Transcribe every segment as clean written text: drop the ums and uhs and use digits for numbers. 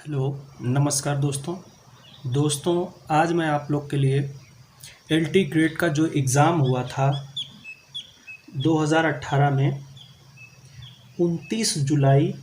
Hello, नमस्कार दोस्तों। आज मैं आप लोग के लिए एलटी ग्रेड का जो एग्ज़ाम हुआ था 2018 में 29 जुलाई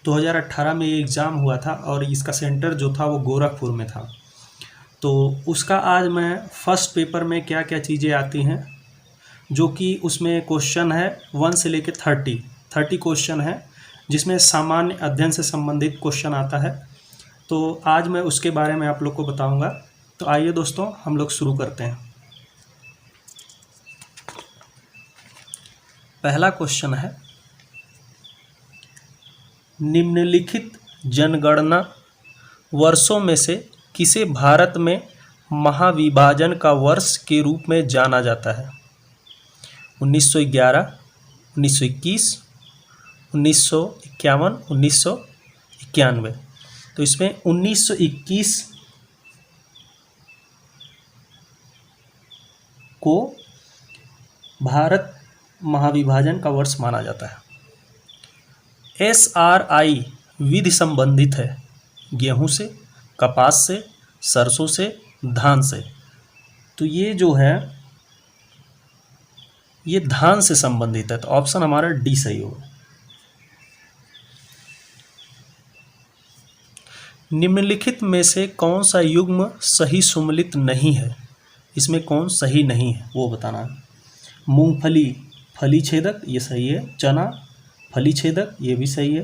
2018 में ये एग्ज़ाम हुआ था और इसका सेंटर जो था वो गोरखपुर में था। तो उसका आज मैं फर्स्ट पेपर में क्या क्या चीज़ें आती हैं, जो कि उसमें क्वेश्चन है 1 से लेकर 30 क्वेश्चन है, जिसमें सामान्य अध्ययन से संबंधित क्वेश्चन आता है। तो आज मैं उसके बारे में आप लोग को बताऊंगा। तो आइए दोस्तों, हम लोग शुरू करते हैं। पहला क्वेश्चन है, निम्नलिखित जनगणना वर्षों में से किसे भारत में महाविभाजन का वर्ष के रूप में जाना जाता है? 1911, 1921, 1951, 1991। तो इसमें 1921 को भारत महाविभाजन का वर्ष माना जाता है। SRI विधि संबंधित है गेहूं से, कपास से, सरसों से, धान से। तो ये जो है ये धान से संबंधित है, तो ऑप्शन हमारा डी सही होगा। निम्नलिखित में से कौन सा युग्म सही सुमेलित नहीं है? इसमें कौन सही नहीं है वो बताना है। मूंगफली फली छेदक, ये सही है। चना फली छेदक, ये भी सही है।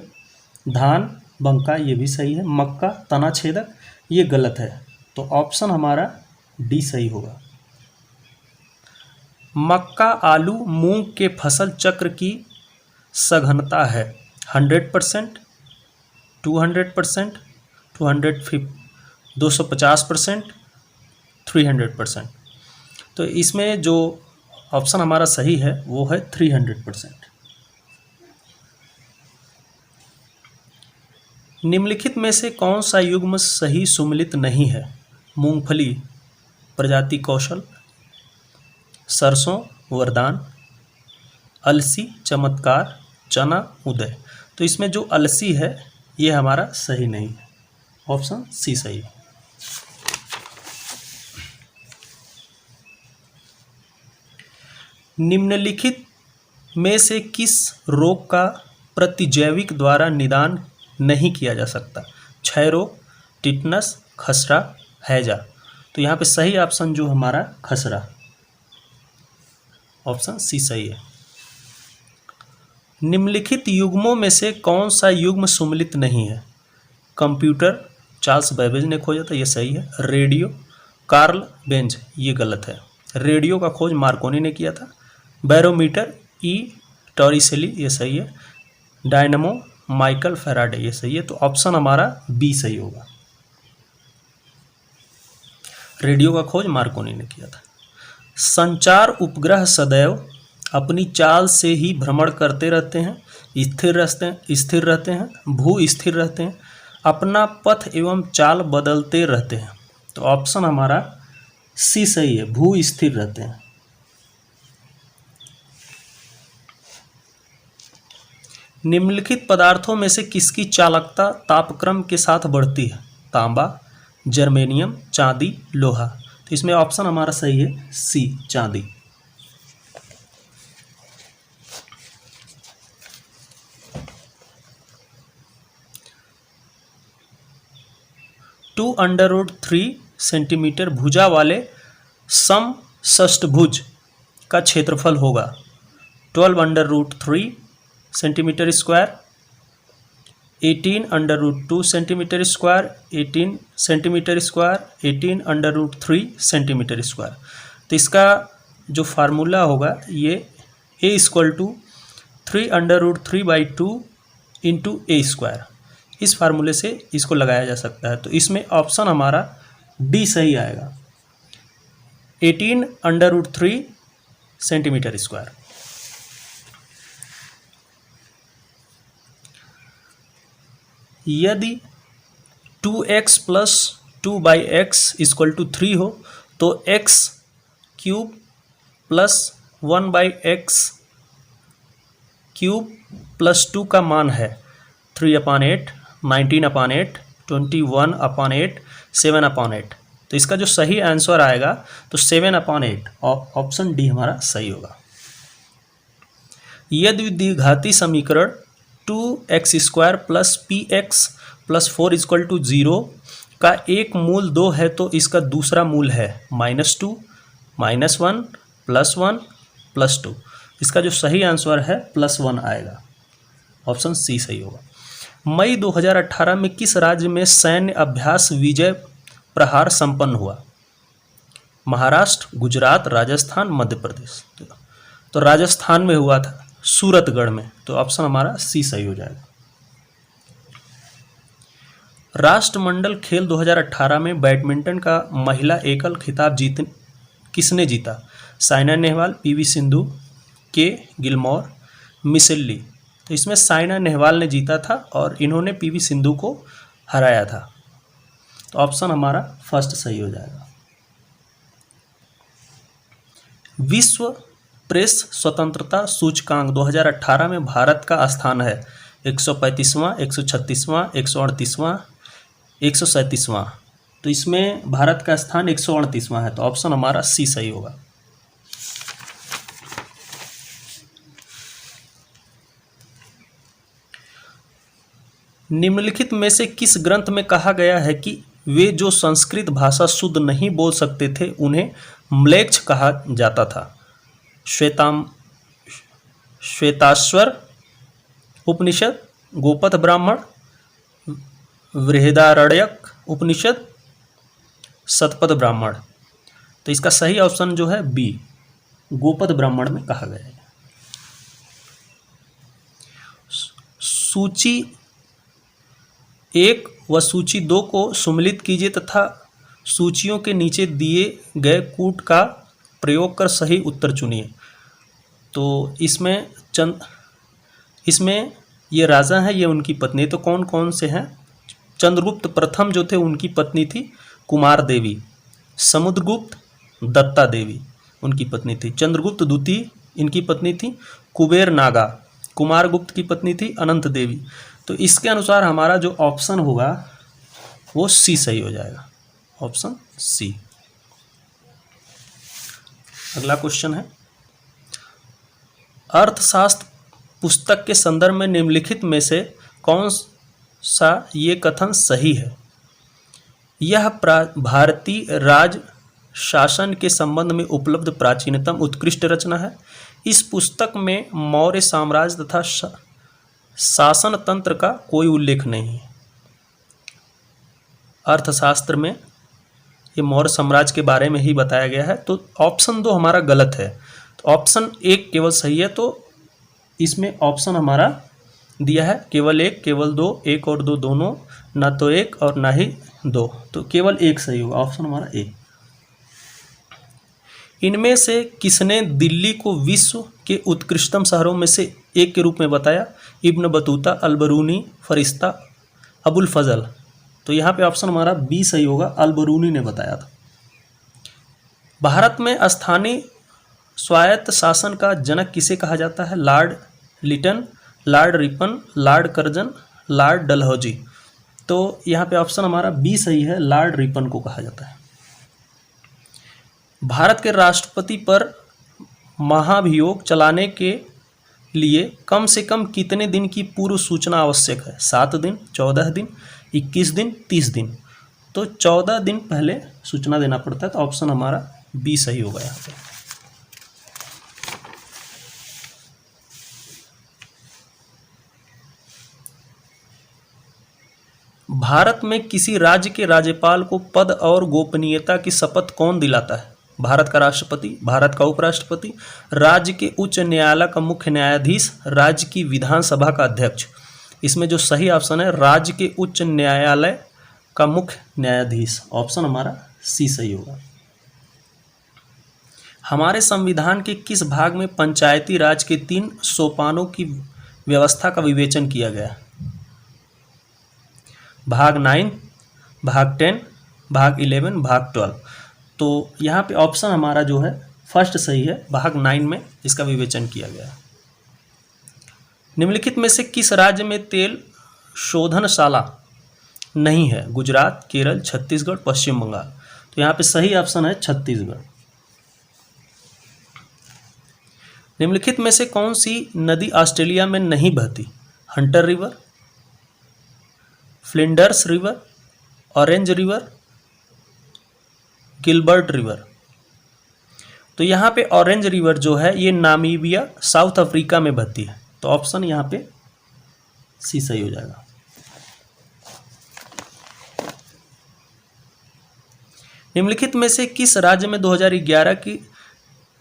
धान बंका, ये भी सही है। मक्का तना छेदक, ये गलत है। तो ऑप्शन हमारा डी सही होगा। मक्का, आलू, मूंग के फसल चक्र की सघनता है 100%, 200%, 250%, 300%। तो इसमें जो ऑप्शन हमारा सही है वो है 300%। निम्नलिखित में से कौन सा युग्म सही सुमेलित नहीं है? मूंगफली प्रजाति कौशल, सरसों वरदान, अलसी चमत्कार, चना उदय। तो इसमें जो अलसी है ये हमारा सही नहीं है, ऑप्शन सी सही है। निम्नलिखित में से किस रोग का प्रतिजैविक द्वारा निदान नहीं किया जा सकता? क्षय रोग, टिटनस, खसरा, हैजा। तो यहाँ पे सही ऑप्शन जो हमारा खसरा, ऑप्शन सी सही है। निम्नलिखित युग्मों में से कौन सा युग्म सुमेलित नहीं है? कंप्यूटर चार्ल्स बेबेज ने खोजा था, ये सही है। रेडियो कार्ल बेंज, ये गलत है। रेडियो का खोज मार्कोनी ने किया था। बैरोमीटर ई टॉरिसेली, ये सही है। डायनमो माइकल फैराडे, ये सही है। तो ऑप्शन हमारा बी सही होगा। रेडियो का खोज मार्कोनी ने किया था। संचार उपग्रह सदैव अपनी चाल से ही भ्रमण करते रहते हैं, स्थिर रहते हैं, भू स्थिर रहते हैं, अपना पथ एवं चाल बदलते रहते हैं। तो ऑप्शन हमारा सी सही है, भू स्थिर रहते हैं। निम्नलिखित पदार्थों में से किसकी चालकता तापक्रम के साथ बढ़ती है? तांबा, जर्मेनियम, चांदी, लोहा। तो इसमें ऑप्शन हमारा सही है सी चांदी। √3 सेंटीमीटर भुजा वाले समषष्ठभुज का क्षेत्रफल होगा 12√3 centimetre square, 18√2 centimetre square, 18 centimetre square, 18√3 centimetre square. तो इसका जो फार्मूला होगा ये a = 3√3/2 इंटू ए स्क्वायर, इस फार्मूले से इसको लगाया जा सकता है। तो इसमें ऑप्शन हमारा डी सही आएगा, 18√3 सेंटीमीटर स्क्वायर। यदि 2x + 2/x = 3 हो तो x³ + 1/x³ + 2 का मान है 3/8, 19/8, 21/8, 7/8। तो इसका जो सही आंसर आएगा तो 7/8, ऑप्शन डी हमारा सही होगा। यदि द्विघाती समीकरण 2x² + px + 4 = 0 का एक मूल 2 है तो इसका दूसरा मूल है -2, -1, +1, +2। इसका जो सही आंसर है +1 आएगा, ऑप्शन सी सही होगा। मई 2018 में किस राज्य में सैन्य अभ्यास विजय प्रहार संपन्न हुआ? महाराष्ट्र, गुजरात, राजस्थान, मध्य प्रदेश। तो राजस्थान में हुआ था, सूरतगढ़ में। तो ऑप्शन हमारा सी सही हो जाएगा। राष्ट्रमंडल खेल 2018 में बैडमिंटन का महिला एकल खिताब किसने जीता? साइना नेहवाल, पीवी सिंधु, के गिलमोर, मिशेल ली। तो इसमें साइना नेहवाल ने जीता था और इन्होंने पीवी सिंधु को हराया था। तो ऑप्शन हमारा फर्स्ट सही हो जाएगा। विश्व प्रेस स्वतंत्रता सूचकांक 2018 में भारत का स्थान है 135वां, 136वां, 138वां, 137वां। तो इसमें भारत का स्थान 138वां है, तो ऑप्शन हमारा सी सही होगा। निम्नलिखित में से किस ग्रंथ में कहा गया है कि वे जो संस्कृत भाषा शुद्ध नहीं बोल सकते थे उन्हें म्लेच्छ कहा जाता था? श्वेताश्वर उपनिषद, गोपथ ब्राह्मण, बृहदारण्यक उपनिषद, शतपथ ब्राह्मण। तो इसका सही ऑप्शन जो है बी, गोपथ ब्राह्मण में कहा गया है। सूची 1 व सूची 2 को सम्मिलित कीजिए तथा सूचियों के नीचे दिए गए कूट का प्रयोग कर सही उत्तर चुनिए। तो इसमें ये राजा हैं, ये उनकी पत्नी। तो कौन कौन से हैं? चंद्रगुप्त प्रथम जो थे उनकी पत्नी थी कुमार देवी, समुद्रगुप्त दत्ता देवी उनकी पत्नी थी, चंद्रगुप्त द्वितीय इनकी पत्नी थी कुबेर नागा, कुमारगुप्त की पत्नी थी अनंत देवी। तो इसके अनुसार हमारा जो ऑप्शन होगा वो सी सही हो जाएगा, ऑप्शन सी। अगला क्वेश्चन है, अर्थशास्त्र पुस्तक के संदर्भ में निम्नलिखित में से कौन सा ये कथन सही है? यह भारतीय राज शासन के संबंध में उपलब्ध प्राचीनतम उत्कृष्ट रचना है। इस पुस्तक में मौर्य साम्राज्य तथा शासन तंत्र का कोई उल्लेख नहीं है। अर्थशास्त्र में ये मौर्य साम्राज्य के बारे में ही बताया गया है। तो ऑप्शन 2 हमारा गलत है, तो ऑप्शन 1 केवल सही है। तो इसमें ऑप्शन हमारा दिया है केवल 1, केवल 2, 1 और 2 दोनों, ना तो 1 और ना ही 2, तो केवल 1 सही होगा, ऑप्शन हमारा ए। इनमें से किसने दिल्ली को विश्व के उत्कृष्टतम शहरों में से एक के रूप में बताया? इब्न बतूता, अलबरूनी, फरिश्ता, अबुल फजल। तो यहाँ पे ऑप्शन हमारा बी सही होगा, अलबरूनी ने बताया था। भारत में स्थानीय स्वायत्त शासन का जनक किसे कहा जाता है? Lord Lytton, Lord Ripon, Lord Curzon, Lord Dalhousie. तो यहाँ पे ऑप्शन हमारा बी सही है, लॉर्ड रिपन को कहा जाता है। भारत के राष्ट्रपति पर महाभियोग चलाने के लिए कम से कम कितने दिन की पूर्व सूचना आवश्यक है? 7 दिन, 14 दिन, 21 दिन, 30 दिन। तो 14 दिन पहले सूचना देना पड़ता है, तो ऑप्शन हमारा बी सही होगा यहाँ पे। भारत में किसी राज्य के राज्यपाल को पद और गोपनीयता की शपथ कौन दिलाता है? भारत का राष्ट्रपति, भारत का उपराष्ट्रपति, राज्य के उच्च न्यायालय का मुख्य न्यायाधीश, राज्य की विधानसभा का अध्यक्ष। इसमें जो सही ऑप्शन है राज्य के उच्च न्यायालय का मुख्य न्यायाधीश, ऑप्शन हमारा सी सही होगा। हमारे संविधान के किस भाग में पंचायती राज के 3 सोपानों की व्यवस्था का विवेचन किया गया? भाग 9, भाग 10, भाग 11, भाग 12। तो यहाँ पे ऑप्शन हमारा जो है फर्स्ट सही है, भाग 9 में इसका विवेचन किया गया है। निम्नलिखित में से किस राज्य में तेल शोधनशाला नहीं है? गुजरात, केरल, छत्तीसगढ़, पश्चिम बंगाल। तो यहाँ पे सही ऑप्शन है छत्तीसगढ़। निम्नलिखित में से कौन सी नदी ऑस्ट्रेलिया में नहीं बहती? Hunter river, Flinders river, orange river, Gilbert river. तो यहाँ पे ऑरेंज रिवर जो है ये नामीबिया, साउथ अफ्रीका में बहती है। तो ऑप्शन यहाँ पे सी सही हो जाएगा। निम्नलिखित में से किस राज्य में 2011 की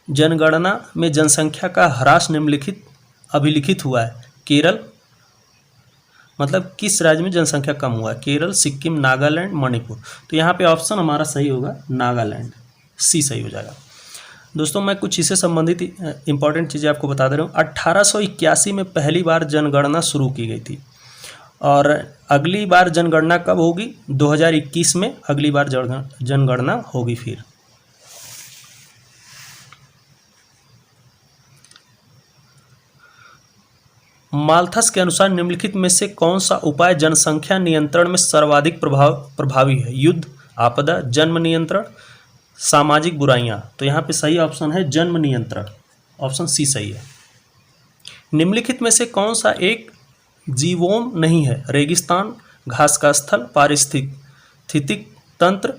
जनगणना में जनसंख्या का ह्रास निम्नलिखित अभिलिखित हुआ है? केरल, मतलब किस राज्य में जनसंख्या कम हुआ है? केरल, सिक्किम, नागालैंड, मणिपुर। तो यहाँ पे ऑप्शन हमारा सही होगा नागालैंड, सी सही हो जाएगा। दोस्तों मैं कुछ इससे संबंधित इंपॉर्टेंट चीज़ें आपको बता दे रहा हूँ। 1881 में पहली बार जनगणना शुरू की गई थी और अगली बार जनगणना कब होगी? 2021 में अगली बार जनगणना होगी। फिर माल्थस के अनुसार निम्नलिखित में से कौन सा उपाय जनसंख्या नियंत्रण में सर्वाधिक प्रभावी है? युद्ध, आपदा, जन्म नियंत्रण, सामाजिक बुराइयां। तो यहाँ पे सही ऑप्शन है जन्म नियंत्रण, ऑप्शन सी सही है। निम्नलिखित में से कौन सा एक जीवोम नहीं है? रेगिस्तान, घास का स्थल, पारिस्थितिक तंत्र,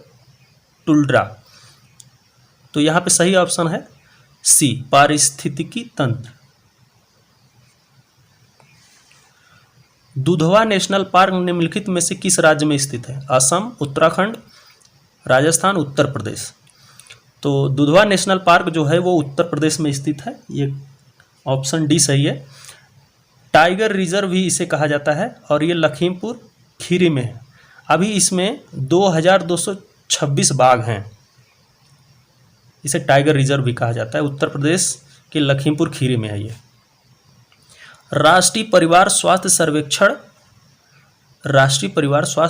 टुंड्रा। तो यहाँ पे सही ऑप्शन है सी, पारिस्थितिकी तंत्र। दुधवा नेशनल पार्क निम्नलिखित में से किस राज्य में स्थित है? असम, उत्तराखंड, राजस्थान, उत्तर प्रदेश। तो दुधवा नेशनल पार्क जो है वो उत्तर प्रदेश में स्थित है, ये ऑप्शन डी सही है। टाइगर रिजर्व भी इसे कहा जाता है और ये लखीमपुर खीरी में है। अभी इसमें 2226 बाघ हैं, इसे टाइगर रिजर्व भी कहा जाता है। उत्तर प्रदेश के लखीमपुर खीरी में है ये। राष्ट्रीय परिवार स्वास्थ्य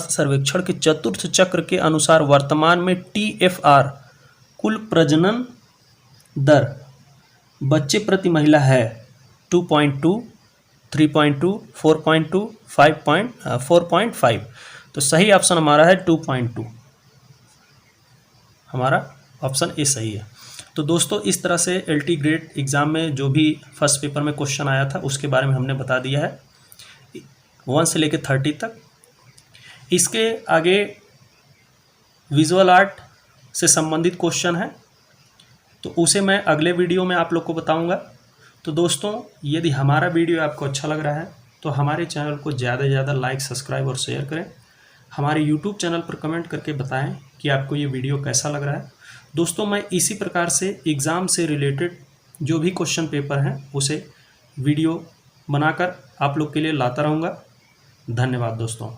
सर्वेक्षण के चतुर्थ चक्र के अनुसार वर्तमान में TFR कुल प्रजनन दर बच्चे प्रति महिला है 2.2, 3.2, 4.2, 4.5। तो सही ऑप्शन हमारा है 2.2, हमारा ऑप्शन ए सही है। तो दोस्तों इस तरह से LT ग्रेड एग्ज़ाम में जो भी फर्स्ट पेपर में क्वेश्चन आया था उसके बारे में हमने बता दिया है 1 से लेकर 30 तक। इसके आगे विजुअल आर्ट से संबंधित क्वेश्चन है तो उसे मैं अगले वीडियो में आप लोग को बताऊंगा। तो दोस्तों यदि हमारा वीडियो आपको अच्छा लग रहा है तो हमारे चैनल को ज़्यादा से ज़्यादा लाइक, सब्सक्राइब और शेयर करें। हमारे YouTube चैनल पर कमेंट करके बताएं कि आपको ये वीडियो कैसा लग रहा है। दोस्तों मैं इसी प्रकार से एग्ज़ाम से रिलेटेड जो भी क्वेश्चन पेपर हैं उसे वीडियो बनाकर आप लोग के लिए लाता रहूँगा। धन्यवाद दोस्तों।